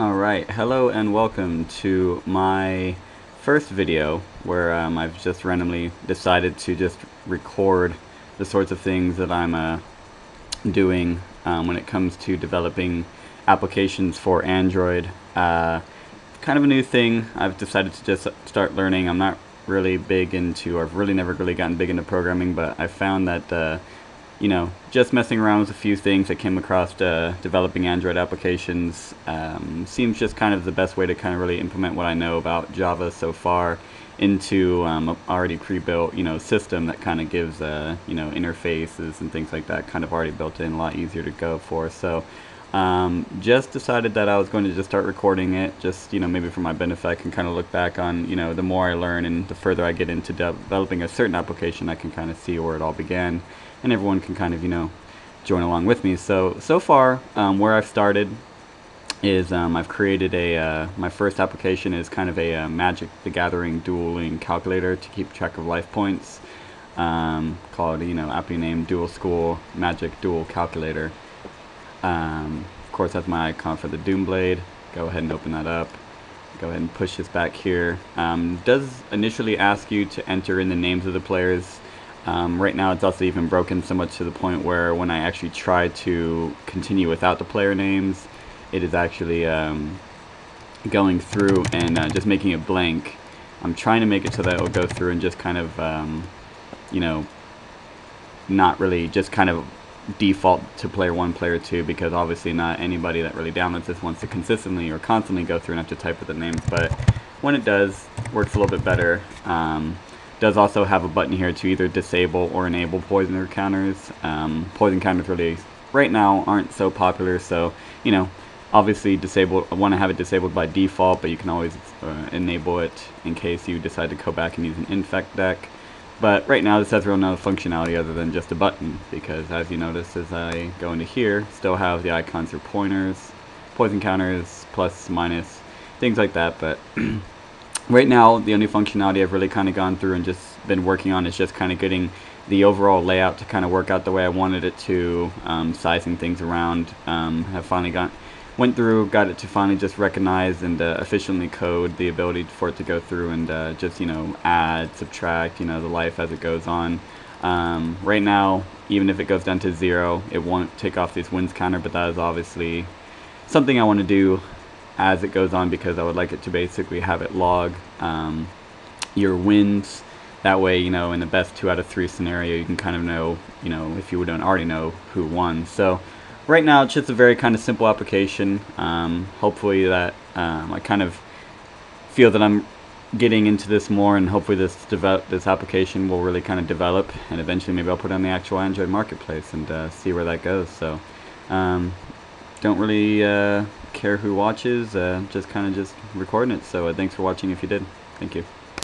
Alright, hello and welcome to my first video where I've just randomly decided to just record the sorts of things that I'm doing when it comes to developing applications for Android. Kind of a new thing I've decided to just start learning. I'm not really big into, or I've really never really gotten big into programming, but I found that just messing around with a few things I came across developing Android applications seems just kind of the best way to kind of really implement what I know about Java so far into a already pre-built system that kind of gives interfaces and things like that kind of already built in, a lot easier to go for. So just decided that I was going to just start recording it, just maybe for my benefit. I can kind of look back on the more I learn and the further I get into developing a certain application, I can kind of see where it all began, and everyone can kind of join along with me. So far where I've started is I've created my first application is kind of a Magic the Gathering dueling calculator to keep track of life points, called aptly named Dual School Magic Dual Calculator. Of course, that's my icon for the Doom Blade. Go ahead and open that up. Go ahead and push this back here. Does initially ask you to enter in the names of the players. Right now it's also even broken so much to the point where when I actually try to continue without the player names, it is actually going through and just making it blank. I'm trying to make it so that it will go through and just kind of not really just kind of default to player 1, player 2, because obviously not anybody that really downloads this wants to consistently or constantly go through and have to type with the names, but when it does, works a little bit better. Does also have a button here to either disable or enable poison counters. Poison counters really right now aren't so popular, so obviously I want to have it disabled by default, but you can always enable it in case you decide to go back and use an infect deck. But right now this has real no functionality other than just a button, because as you notice as I go into here, still have the icons for pointers, poison counters, plus, minus, things like that. But right now the only functionality I've really kind of gone through and just been working on is just kind of getting the overall layout to kind of work out the way I wanted it to, sizing things around. Have finally went through, got it to finally just recognize and efficiently code the ability for it to go through and just add, subtract the life as it goes on. Right now, even if it goes down to 0, it won't take off this wins counter, but that is obviously something I want to do as it goes on, because I would like it to basically have it log your wins. That way, in the best 2 out of 3 scenario, you can kind of know, if you don't already know, who won. So right now it's just a very kind of simple application. Hopefully that I kind of feel that I'm getting into this more, and hopefully this application will really kind of develop, and eventually maybe I'll put it on the actual Android marketplace and see where that goes. So don't really care who watches, just kind of recording it. So thanks for watching if you did. Thank you.